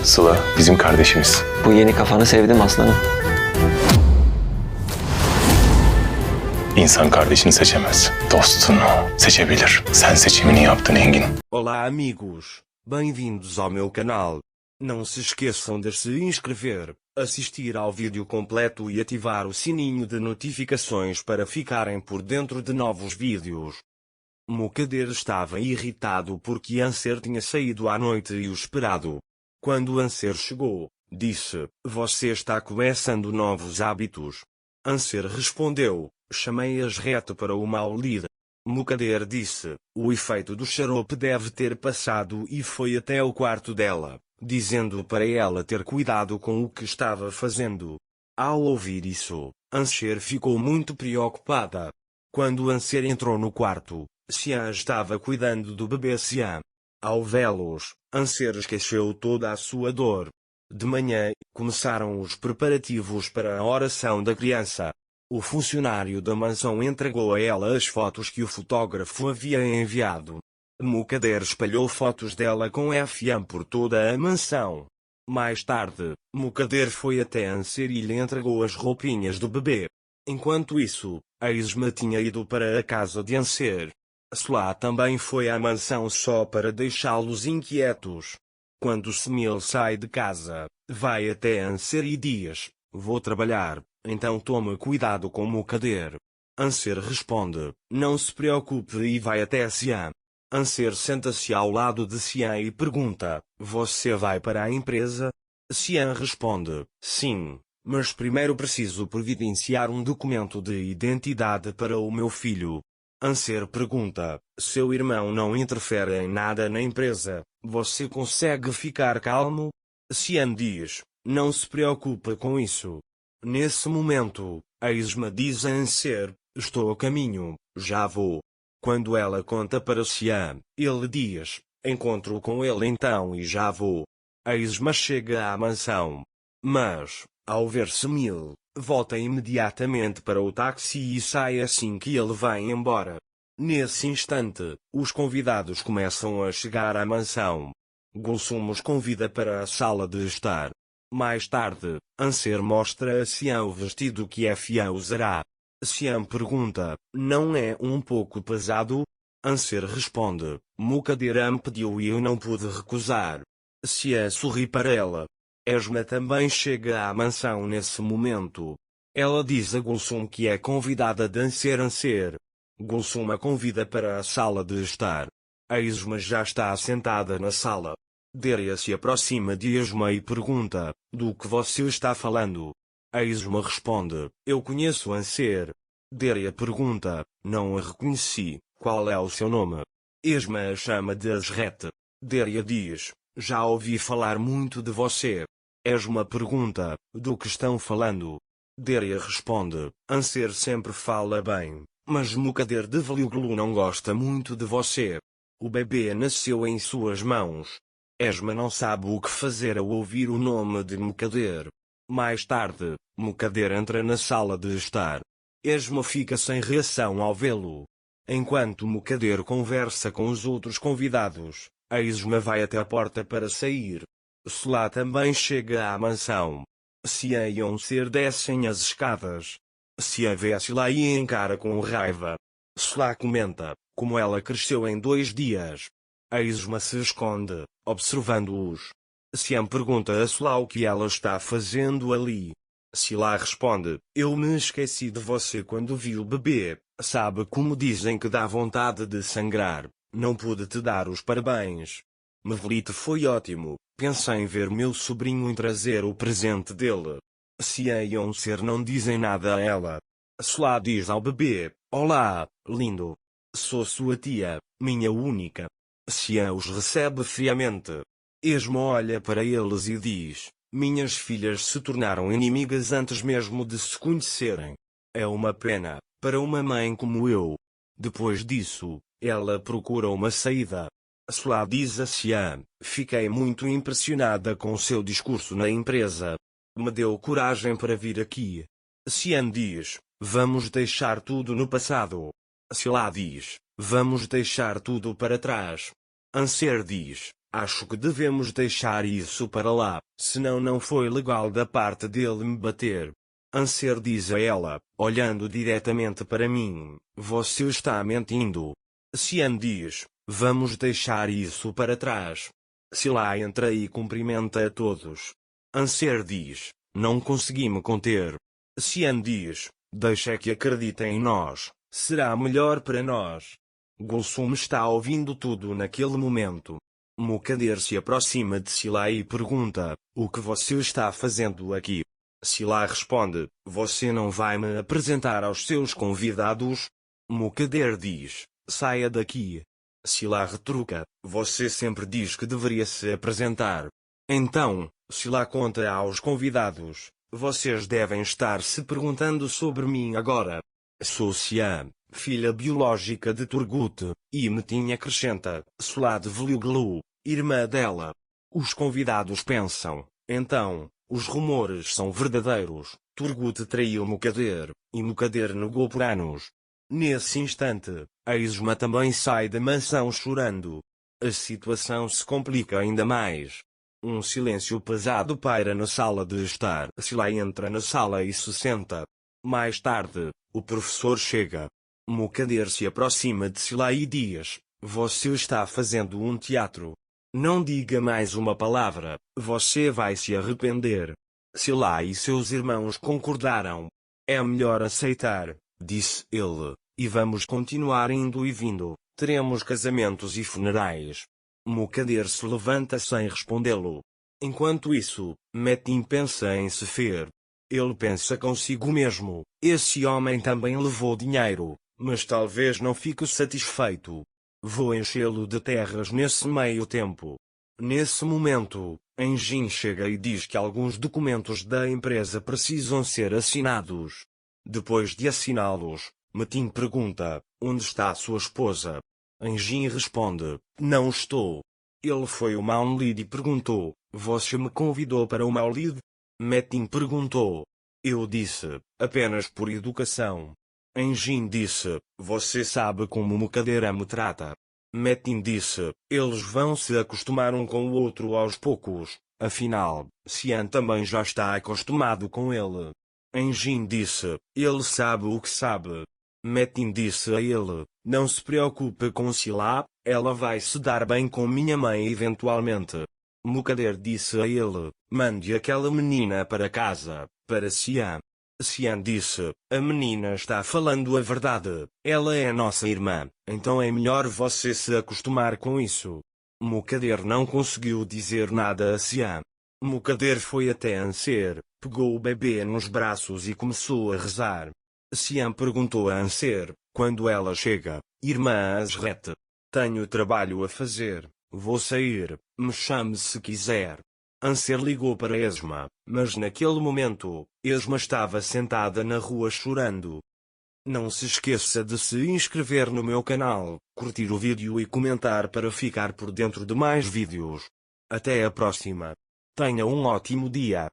Sıla bizim kardeşimiz. Bu yeni kafanı sevdim aslanım. İnsan kardeşini seçemez. Dostunu seçebilir. Sen seçimini yaptın Engin. Olá amigos, bem-vindos ao meu canal. Não se esqueçam de se inscrever, assistir ao vídeo completo e ativar o sininho de notificações para ficarem por dentro de novos vídeos. Mukader estava irritado porque Anser tinha saído à noite e o esperado. Quando Anser chegou, disse: "Você está começando novos hábitos." Anser respondeu: "Chamei-as reto para o mau líder." Mukader disse: "O efeito do xarope deve ter passado", e foi até o quarto dela, dizendo para ela ter cuidado com o que estava fazendo. Ao ouvir isso, Anser ficou muito preocupada. Quando Anser entrou no quarto, Xian estava cuidando do bebê Xian. Ao vê-los, Anser esqueceu toda a sua dor. De manhã, começaram os preparativos para a oração da criança. O funcionário da mansão entregou a ela as fotos que o fotógrafo havia enviado. Mukader espalhou fotos dela com Xian por toda a mansão. Mais tarde, Mukader foi até Anser e lhe entregou as roupinhas do bebê. Enquanto isso, a Isma tinha ido para a casa de Anser. Sla também foi à mansão só para deixá-los inquietos. Quando Semil sai de casa, vai até Anser e diz: "Vou trabalhar, então tome cuidado com Mukader." Anser responde: "Não se preocupe", e vai até Xian. Anser senta-se ao lado de Xian e pergunta: "Você vai para a empresa?" Xian responde: "Sim, mas primeiro preciso providenciar um documento de identidade para o meu filho." Anser pergunta: "Seu irmão não interfere em nada na empresa, você consegue ficar calmo?" Xian diz: "Não se preocupe com isso." Nesse momento, a Isma diz a Anser: "Estou a caminho, já vou." Quando ela conta para Xian, ele diz: "Encontro com ele então e já vou." A Isma chega à mansão. Mas, ao ver Semil, volta imediatamente para o táxi e sai assim que ele vai embora. Nesse instante, os convidados começam a chegar à mansão. Gulsum os convida para a sala de estar. Mais tarde, Anser mostra a Xian o vestido que Xian usará. Xian pergunta: "Não é um pouco pesado?" Anser responde: "Mukader me pediu e eu não pude recusar." Xian sorri para ela. Esma também chega à mansão nesse momento. Ela diz a Gulsum que é convidada de Anser. Gulsum a convida para a sala de estar. A Esma já está sentada na sala. Deria se aproxima de Esma e pergunta: "Do que você está falando?" A Esma responde: "Eu conheço Anser." Deria pergunta: "Não a reconheci, qual é o seu nome?" Esma a chama de Asret. Deria diz: "Já ouvi falar muito de você." Esma pergunta: "Do que estão falando?" Deria responde: "Anser sempre fala bem, mas Mukader de Veliuglu não gosta muito de você. O bebê nasceu em suas mãos." Esma não sabe o que fazer ao ouvir o nome de Mukader. Mais tarde, Mukader entra na sala de estar. Esma fica sem reação ao vê-lo. Enquanto Mukader conversa com os outros convidados, a Esma vai até a porta para sair. Sla também chega à mansão. Xian e Anser descem as escadas. Xian vê Sla e encara com raiva. Sla comenta como ela cresceu em 2 dias. A Esma se esconde, observando-os. Xian pergunta a Sla o que ela está fazendo ali. Sla responde: "Eu me esqueci de você quando vi o bebê. Sabe como dizem que dá vontade de sangrar? Não pude te dar os parabéns. Mevlite foi ótimo. Pensei em ver meu sobrinho e trazer o presente dele." Xian e Anser não dizem nada a ela. Sla diz ao bebê: "Olá, lindo. Sou sua tia, minha única." Xian os recebe friamente. Esma olha para eles e diz: "Minhas filhas se tornaram inimigas antes mesmo de se conhecerem. É uma pena, para uma mãe como eu." Depois disso, ela procura uma saída. Sla diz a Xian: "Fiquei muito impressionada com seu discurso na empresa. Me deu coragem para vir aqui." Xian diz: "Vamos deixar tudo no passado." Sla diz: "Vamos deixar tudo para trás." Anser diz: Acho que devemos deixar isso para lá, senão não foi legal da parte dele me bater. Anser diz a ela, olhando diretamente para mim, você está mentindo. Cian diz, vamos deixar isso para trás. Sila entra e cumprimenta a todos. Anser diz, não consegui me conter. Cian diz, deixa que acreditem em nós, será melhor para nós. Gulsum está ouvindo tudo naquele momento. Mukader se aproxima de Sila e pergunta, o que você está fazendo aqui? Sila responde, você não vai me apresentar aos seus convidados? Mukader diz, saia daqui. Sila retruca, você sempre diz que deveria se apresentar. Então, Sila conta aos convidados, vocês devem estar se perguntando sobre mim agora. Sou Cian, filha biológica de Turgut, e Metin acrescenta, Solad Vluglu, irmã dela. Os convidados pensam, então, os rumores são verdadeiros, Turgut traiu Mukader, e Mukader negou por anos. Nesse instante, a Isma também sai da mansão chorando. A situação se complica ainda mais. Um silêncio pesado paira na sala de estar. Sila entra na sala e se senta. Mais tarde, o professor chega. Mukader se aproxima de Sila e diz, você está fazendo um teatro. Não diga mais uma palavra, você vai se arrepender. Sila e seus irmãos concordaram. É melhor aceitar, disse ele, e vamos continuar indo e vindo, teremos casamentos e funerais. Mukader se levanta sem respondê-lo. Enquanto isso, Metin pensa em se fer. Ele pensa consigo mesmo, esse homem também levou dinheiro, mas talvez não fique satisfeito. Vou enchê-lo de terras nesse meio tempo. Nesse momento, Enjin chega e diz que alguns documentos da empresa precisam ser assinados. Depois de assiná-los, Metin pergunta, onde está sua esposa? Enjin responde, não estou. Ele foi ao Maunlid e perguntou, você me convidou para o Maulid? Metin perguntou. Eu disse, apenas por educação. Enjin disse, você sabe como Mukader me trata. Metin disse, eles vão se acostumar um com o outro aos poucos, afinal, Cian também já está acostumado com ele. Enjin disse, ele sabe o que sabe. Metin disse a ele, não se preocupe com Sila, ela vai se dar bem com minha mãe eventualmente. Mukader disse a ele, mande aquela menina para casa, para Cian. Cian disse, a menina está falando a verdade, ela é nossa irmã, então é melhor você se acostumar com isso. Mukader não conseguiu dizer nada a Cian. Mukader foi até Anser, pegou o bebê nos braços e começou a rezar. Cian perguntou a Anser, quando ela chega, irmã Azret, tenho trabalho a fazer, vou sair, me chame se quiser. Anser ligou para Esma, mas naquele momento, Esma estava sentada na rua chorando. Não se esqueça de se inscrever no meu canal, curtir o vídeo e comentar para ficar por dentro de mais vídeos. Até a próxima. Tenha um ótimo dia.